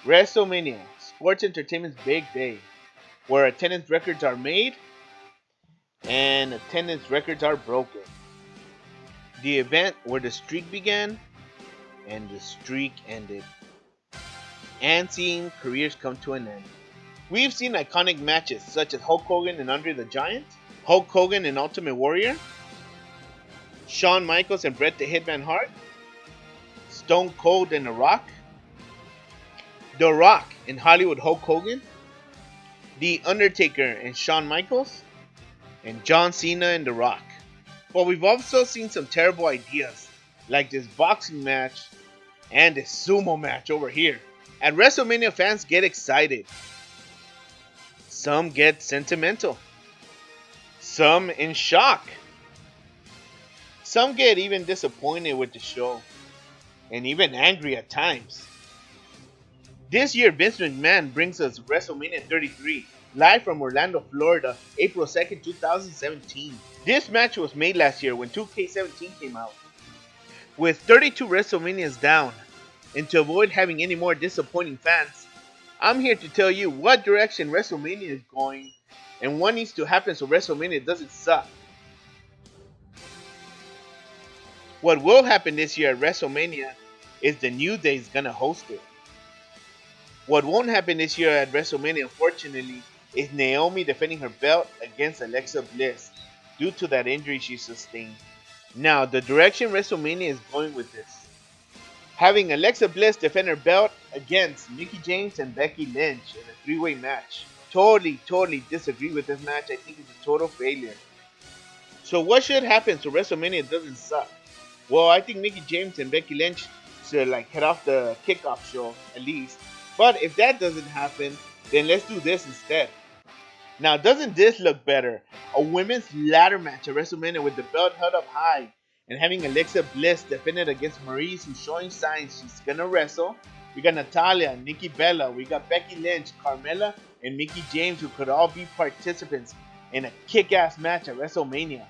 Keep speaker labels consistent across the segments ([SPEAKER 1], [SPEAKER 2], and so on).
[SPEAKER 1] WrestleMania, sports entertainment's big day, where attendance records are made and attendance records are broken. The event where the streak began and the streak ended, and seeing careers come to an end. We've seen iconic matches such as Hulk Hogan and Andre the Giant, Hulk Hogan and Ultimate Warrior, Shawn Michaels and Bret the Hitman Hart, Stone Cold and The Rock and Hollywood Hulk Hogan, The Undertaker and Shawn Michaels, and John Cena and The Rock. But we've also seen some terrible ideas, like this boxing match and this sumo match over here. At WrestleMania, fans get excited. Some get sentimental. Some in shock. Some get even disappointed with the show, and even angry at times. This year, Vince McMahon brings us WrestleMania 33, live from Orlando, Florida, April 2nd, 2017. This match was made last year when 2K17 came out. With 32 WrestleManias down, and to avoid having any more disappointing fans, I'm here to tell you what direction WrestleMania is going and what needs to happen so WrestleMania doesn't suck. What will happen this year at WrestleMania is the New Day is gonna host it. What won't happen this year at WrestleMania, unfortunately, is Naomi defending her belt against Alexa Bliss due to that injury she sustained. Now, the direction WrestleMania is going with this: having Alexa Bliss defend her belt against Mickie James and Becky Lynch in a three-way match. Totally disagree with this match. I think it's a total failure. So what should happen so WrestleMania doesn't suck? Well, I think Mickie James and Becky Lynch should head off the kickoff show at least. But if that doesn't happen, then let's do this instead. Now, doesn't this look better? A women's ladder match at WrestleMania with the belt held up high and having Alexa Bliss defend it against Maryse, who's showing signs she's gonna wrestle. We got Natalya, Nikki Bella, we got Becky Lynch, Carmella, and Mickie James, who could all be participants in a kick-ass match at WrestleMania.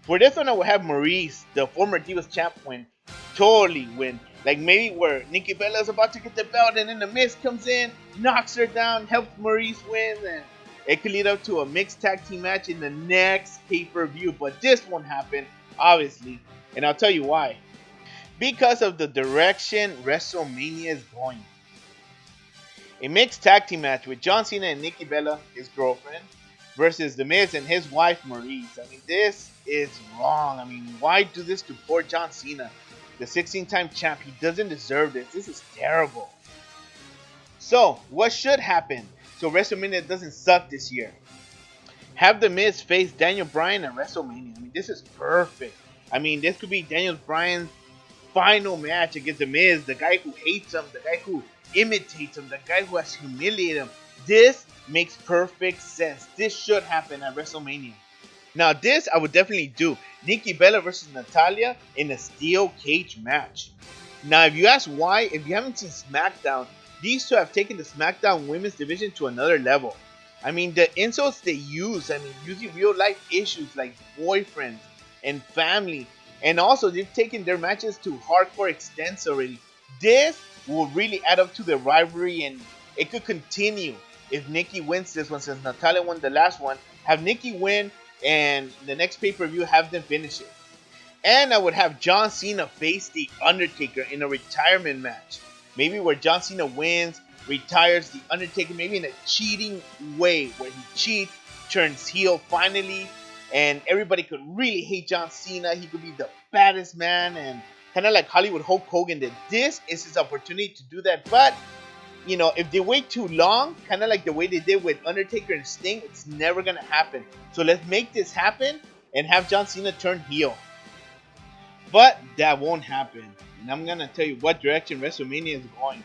[SPEAKER 1] For this one, I would have Maryse, the former Divas champ, win. Like maybe where Nikki Bella is about to get the belt and then the Miz comes in, knocks her down, helps Maryse win, and it could lead up to a mixed tag team match in the next pay-per-view. But this won't happen, obviously, and I'll tell you why. Because of the direction WrestleMania is going. A mixed tag team match with John Cena and Nikki Bella, his girlfriend, versus The Miz and his wife Maryse. I mean, this is wrong. I mean, why do this to poor John Cena? The 16-time champ, he doesn't deserve this. This is terrible. So, what should happen so WrestleMania doesn't suck this year? Have The Miz face Daniel Bryan at WrestleMania. I mean, this is perfect. I mean, this could be Daniel Bryan's final match against The Miz, the guy who hates him, the guy who imitates him, the guy who has humiliated him. This makes perfect sense. This should happen at WrestleMania. Now, this I would definitely do. Nikki Bella versus Natalya in a steel cage match. Now, if you ask why, if you haven't seen SmackDown, these two have taken the SmackDown women's division to another level. I mean, the insults they use, using real life issues like boyfriends and family. And also, they've taken their matches to hardcore extents already. This will really add up to the rivalry, and it could continue if Nikki wins this one, since Natalya won the last one. Have Nikki win, and the next pay-per-view have them finish it. And I would have John Cena face The Undertaker in a retirement match. Maybe where John Cena wins, retires The Undertaker, maybe in a cheating way, where he cheats, turns heel finally, and everybody could really hate John Cena. He could be the baddest man, and kind of like Hollywood Hulk Hogan did. This is his opportunity to do that, but if they wait too long, kind of like the way they did with Undertaker and Sting, it's never going to happen. So let's make this happen and have John Cena turn heel. But that won't happen. And I'm going to tell you what direction WrestleMania is going.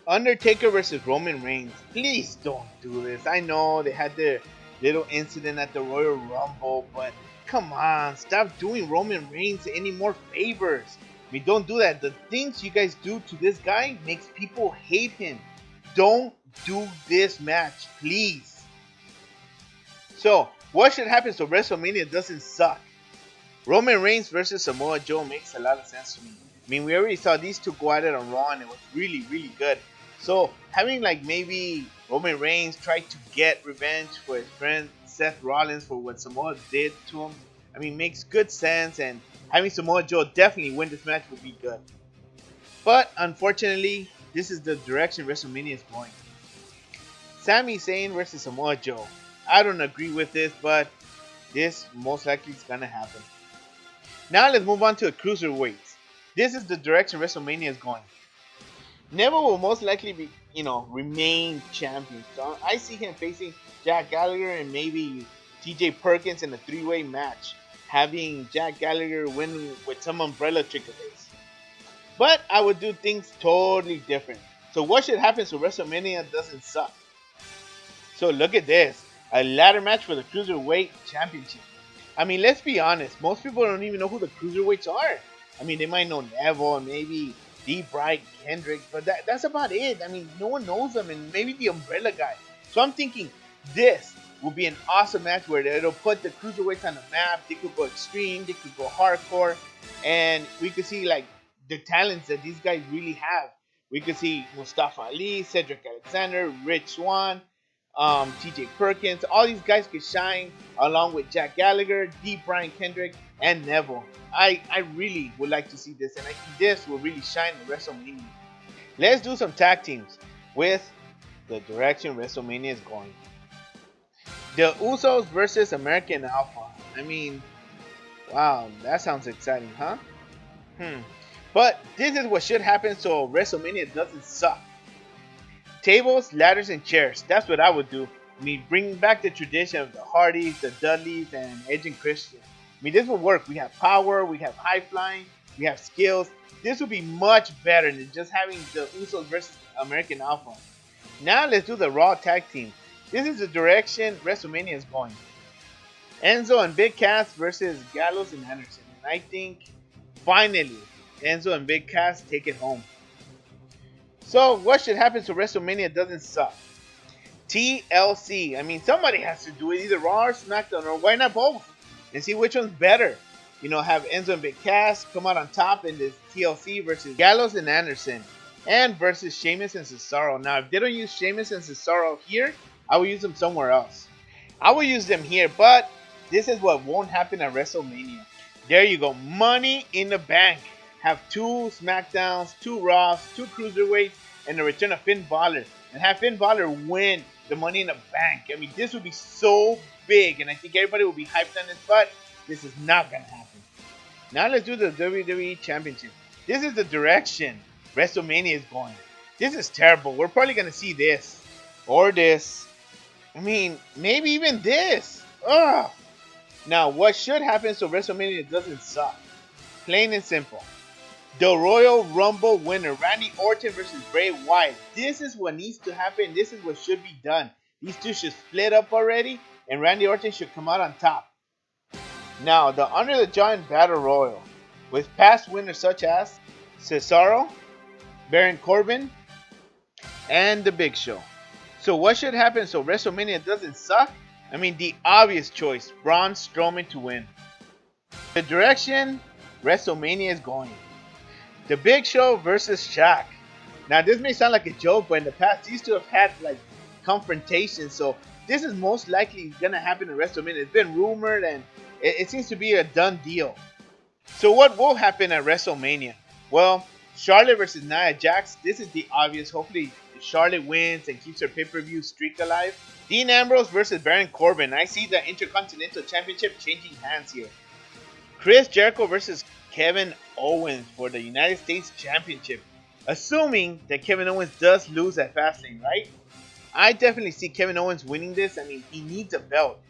[SPEAKER 1] Undertaker versus Roman Reigns. Please don't do this. I know they had their little incident at the Royal Rumble, but come on, stop doing Roman Reigns any more favors. I mean, don't do that. The things you guys do to this guy makes people hate him. Don't do this match, please. So, what should happen so WrestleMania doesn't suck? Roman Reigns versus Samoa Joe makes a lot of sense to me. I mean, we already saw these two go at it on Raw, and it was really good. So having like maybe Roman Reigns try to get revenge for his friend Seth Rollins for what Samoa did to him, I mean, makes good sense. And having Samoa Joe definitely win this match would be good. But unfortunately, this is the direction WrestleMania is going. Sami Zayn versus Samoa Joe. I don't agree with this, but this most likely is gonna happen. Now let's move on to the cruiserweights. This is the direction WrestleMania is going. Neville will most likely be, remain champion. So I see him facing Jack Gallagher and maybe TJ Perkins in a three-way match, having Jack Gallagher win with some umbrella trick face. But I would do things totally different. So what should happen so WrestleMania doesn't suck? So look at this. A ladder match for the Cruiserweight Championship. I mean, let's be honest. Most people don't even know who the Cruiserweights are. I mean, they might know Neville and maybe D. Bright Kendrick, but that's about it. I mean, no one knows them, and maybe the Umbrella Guy. So I'm thinking this will be an awesome match where it'll put the Cruiserweights on the map. They could go extreme, they could go hardcore, and we could see like the talents that these guys really have. We could see Mustafa Ali, Cedric Alexander, Rich Swann, TJ Perkins. All these guys could shine along with Jack Gallagher, D. Brian Kendrick, and Neville. I really would like to see this, and I think this will really shine in WrestleMania. Let's do some tag teams with the direction WrestleMania is going. The Usos versus American Alpha. I mean, wow, that sounds exciting, huh? But this is what should happen so WrestleMania doesn't suck. Tables, ladders, and chairs. That's what I would do. I mean, bringing back the tradition of the Hardys, the Dudleys, and Edge and Christian. I mean, this will work. We have power, we have high flying, we have skills. This would be much better than just having the Usos versus American Alpha. Now let's do the Raw Tag Team. This is the direction WrestleMania is going. Enzo and Big Cass versus Gallows and Anderson. And I think, finally, Enzo and Big Cass take it home. So, what should happen so WrestleMania doesn't suck? TLC. I mean, somebody has to do it, either Raw or SmackDown, or why not both? And see which one's better. Have Enzo and Big Cass come out on top in this TLC versus Gallows and Anderson, and versus Sheamus and Cesaro. Now, if they don't use Sheamus and Cesaro here, I will use them somewhere else. I will use them here, but this is what won't happen at WrestleMania. There you go. Money in the Bank. Have 2 SmackDowns, 2 Raws, 2 Cruiserweights, and the return of Finn Balor. And have Finn Balor win the Money in the Bank. I mean, this would be so big, and I think everybody will be hyped on this, but this is not going to happen. Now let's do the WWE Championship. This is the direction WrestleMania is going. This is terrible. We're probably going to see this. Or this. I mean, maybe even this. Ugh. Now, what should happen so WrestleMania doesn't suck? Plain and simple. The Royal Rumble winner, Randy Orton versus Bray Wyatt. This is what needs to happen. This is what should be done. These two should split up already, and Randy Orton should come out on top. Now, the Under the Giant Battle Royal, with past winners such as Cesaro, Baron Corbin, and The Big Show. So what should happen so WrestleMania doesn't suck? I mean, the obvious choice, Braun Strowman to win. The direction WrestleMania is going. The Big Show versus Shaq. Now, this may sound like a joke, but in the past, these two have had like confrontations. So this is most likely gonna happen in WrestleMania. It's been rumored, and it seems to be a done deal. So what will happen at WrestleMania? Well, Charlotte versus Nia Jax. This is the obvious. Hopefully, Charlotte wins and keeps her pay-per-view streak alive. Dean Ambrose versus Baron Corbin. I see the Intercontinental Championship changing hands here. Chris Jericho versus Kevin Owens for the United States Championship. Assuming that Kevin Owens does lose at Fastlane, right? I definitely see Kevin Owens winning this. I mean, he needs a belt.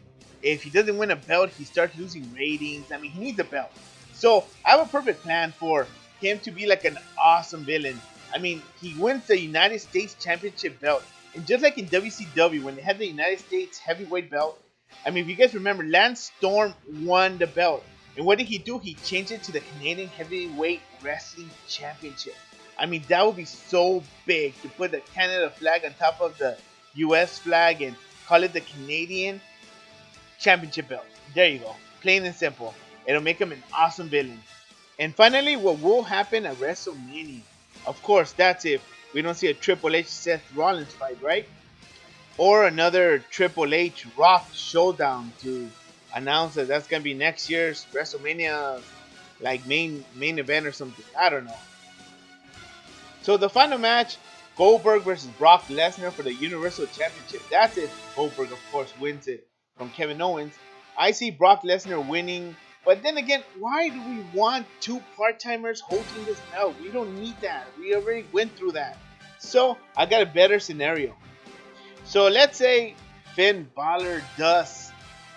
[SPEAKER 1] If he doesn't win a belt, he starts losing ratings. I mean, he needs a belt. So, I have a perfect plan for him to be like an awesome villain. I mean, he wins the United States Championship belt. And just like in WCW, when they had the United States Heavyweight belt, I mean, if you guys remember, Lance Storm won the belt. And what did he do? He changed it to the Canadian Heavyweight Wrestling Championship. I mean, that would be so big to put the Canada flag on top of the US flag and call it the Canadian Championship belt. There you go. Plain and simple. It'll make him an awesome villain. And finally, what will happen at WrestleMania? Of course, that's if we don't see a Triple H Seth Rollins fight, right? Or another Triple H Rock showdown to announce that that's gonna be next year's WrestleMania, like main event or something. I don't know. So the final match, Goldberg versus Brock Lesnar for the Universal Championship. That's if Goldberg, of course, wins it from Kevin Owens. I see Brock Lesnar winning, but then again, why do we want two part-timers holding this belt? We don't need that. We already went through that. So I got a better scenario. So let's say Finn Balor does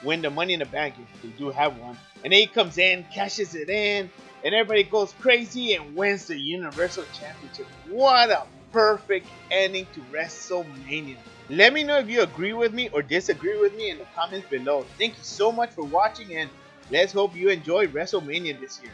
[SPEAKER 1] win the Money in the Bank, if they do have one, and then he comes in, cashes it in, and everybody goes crazy and wins the Universal Championship. What a perfect ending to WrestleMania. Let me know if you agree with me or disagree with me in the comments below. Thank you so much for watching, and let's hope you enjoy WrestleMania this year.